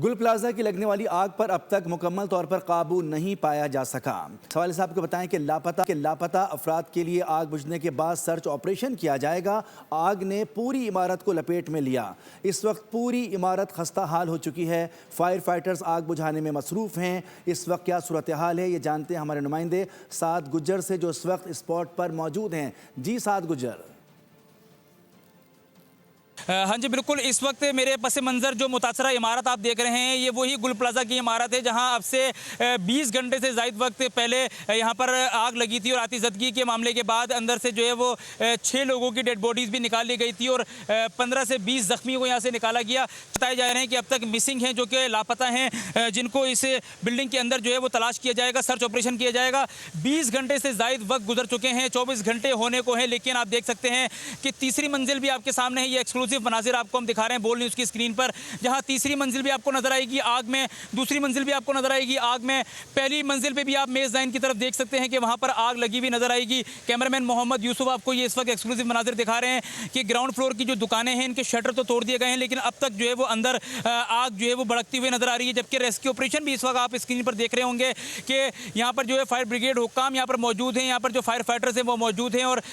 गुल प्लाजा की लगने वाली आग पर अब तक मुकम्मल तौर पर काबू नहीं पाया जा सका। सवाल साहब को बताएं कि लापता अफराद के लिए आग बुझने के बाद सर्च ऑपरेशन किया जाएगा। आग ने पूरी इमारत को लपेट में लिया। इस वक्त पूरी इमारत खस्ता हाल हो चुकी है। फायर फाइटर्स आग बुझाने में मसरूफ़ हैं। इस वक्त क्या सूरत हाल है ये जानते हैं हमारे नुमाइंदे साद गुज्जर से, जो इस वक्त स्पॉट पर मौजूद हैं। जी साद गुज्जर। हाँ जी बिल्कुल, इस वक्त मेरे पस मंज़र जो मुतासरा इमारत आप देख रहे हैं ये वही गुल प्लाजा की इमारत है जहां अब से 20 घंटे से ज़ायद वक्त पहले यहां पर आग लगी थी और आतिशज़दगी के मामले के बाद अंदर से जो है वो 6 लोगों की डेड बॉडीज़ भी निकाल ली गई थी और 15 से 20 ज़ख्मी को यहां से निकाला गया। बताए जा रहे हैं कि अब तक मिसिंग हैं, जो कि लापता हैं, जिनको इस बिल्डिंग के अंदर जो है वो तलाश किया जाएगा, सर्च ऑपरेशन किया जाएगा। 20 घंटे से ज़ायद वक्त गुजर चुके हैं, 24 घंटे होने को हैं, लेकिन आप देख सकते हैं कि तीसरी मंजिल भी आपके सामने है। ये एक्सक्लूसिव मनाजिर आपको हम दिखा रहे हैं बोल न्यूज़ की स्क्रीन पर, जहां तीसरी मंजिल भी आपको नजर आएगी आग में, दूसरी मंजिल भी आपको नजर आएगी आग में, पहली मंजिल पे भी आप मेज़दाइन की तरफ देख सकते हैं कि वहां पर आग लगी हुई नजर आएगी। कैमरामैन मोहम्मद यूसुफ आपको ये इस वक्त एक्सक्लूसिव मनाजिर दिखा रहे हैं कि ग्राउंड फ्लोर की जो दुकानें हैं इनके शटर तो तोड़ दिए गए हैं, लेकिन अब तक जो है वो अंदर आग जो है वो भड़कती हुई नजर आ रही है। जबकि रेस्क्यू ऑपरेशन भी इस वक्त आप स्क्रीन पर देख रहे होंगे कि यहाँ पर जो है फायर ब्रिगेड हुक्काम यहाँ पर मौजूद हैं, यहाँ पर जो फायर फाइटर्स हैं वो मौजूद हैं और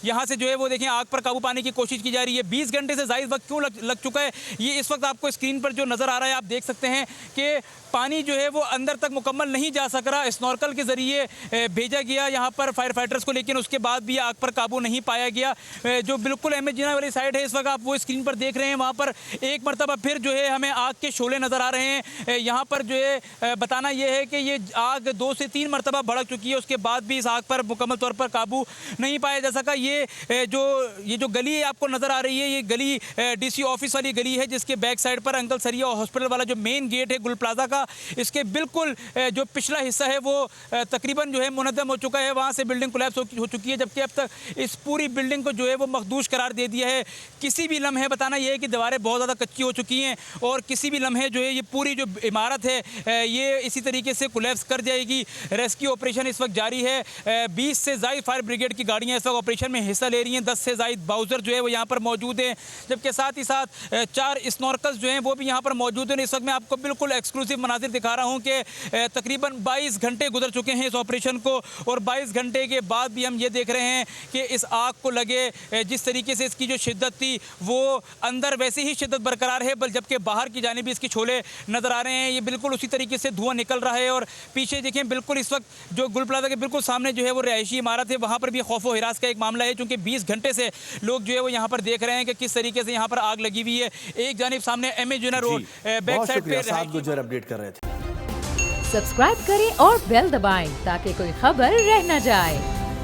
यहाँ से जो है वो देखें आग पर काबू पाने की कोशिश की जा रही है। 20 घंटे से ज़ायद वक्त क्यों लग चुका है ये इस वक्त आपको स्क्रीन पर जो नज़र आ रहा है आप देख सकते हैं कि पानी जो है वो अंदर तक मुकम्मल नहीं जा सक रहा। स्नॉर्कल के ज़रिए भेजा गया यहाँ पर फायर फाइटर्स को, लेकिन उसके बाद भी आग पर काबू नहीं पाया गया। जो बिल्कुल एमएजीना वाली साइड है इस वक्त आप वो स्क्रीन पर देख रहे हैं, वहाँ पर एक मरतबा फिर जो है हमें आग के शोले नज़र आ रहे हैं। यहाँ पर जो है बताना यह है कि ये आग 2 से 3 मरतबा भड़क चुकी है, उसके बाद भी इस आग पर मुकम्मल तौर पर काबू नहीं पाया जा सका। ये जो गली आपको नज़र आ रही है ये गली डीसी ऑफिस वाली गली है, जिसके बैक साइड पर अंकल सरिया हॉस्पिटल वाला जो मेन गेट है गुल प्लाजा का, इसके बिल्कुल जो पिछला हिस्सा है वो तकरीबन जो है मुनद्दम हो चुका है, वहाँ से बिल्डिंग कोलैप्स हो चुकी है। जबकि अब तक इस पूरी बिल्डिंग को जो है वो मखदूश करार दे दिया है। किसी भी लम्हे बताना यह है कि दीवारें बहुत ज़्यादा कच्ची हो चुकी हैं और किसी भी लम्हे जो है ये पूरी जो इमारत है ये इसी तरीके से कोलैप्स कर जाएगी। रेस्क्यू ऑपरेशन इस वक्त जारी है। 20 से ज़ायद फायर ब्रिगेड की गाड़ियाँ इस वक्त ऑपरेशन में हिस्सा ले रही हैं। 10 से ज़ायद बाउजर जो है वो यहाँ पर मौजूद हैं, जबकि साथ ही साथ 4 स्नॉर्कल्स जो हैं वो भी यहाँ पर मौजूद हैं। इस वक्त मैं आपको बिल्कुल एक्सक्लूसिव मनाजिर दिखा रहा हूँ कि तकरीबन 22 घंटे गुजर चुके हैं इस ऑपरेशन को और 22 घंटे के बाद भी हम ये देख रहे हैं कि इस आग को लगे जिस तरीके से इसकी जो शिद्दत थी वो अंदर वैसे ही शिद्दत बरकरार है, जबकि बाहर की जानिब भी इसके शोले नज़र आ रहे हैं। ये बिल्कुल उसी तरीके से धुआं निकल रहा है और पीछे देखें बिल्कुल इस वक्त जो गुल प्लाजा के बिल्कुल सामने जो है वो रिहायशी इमारत है, वहाँ पर भी खौफ व हिरास का एक मामला है, क्योंकि 20 घंटे से लोग जो है वो यहाँ पर देख रहे हैं कि किस तरीके से यहाँ पर आग लगी हुई है। एक जानिब सामने एमएजीना रोड बैक साइड पे गुज्जर अपडेट कर रहे थे। सब्सक्राइब करें और बेल दबाएं ताकि कोई खबर रह न जाए।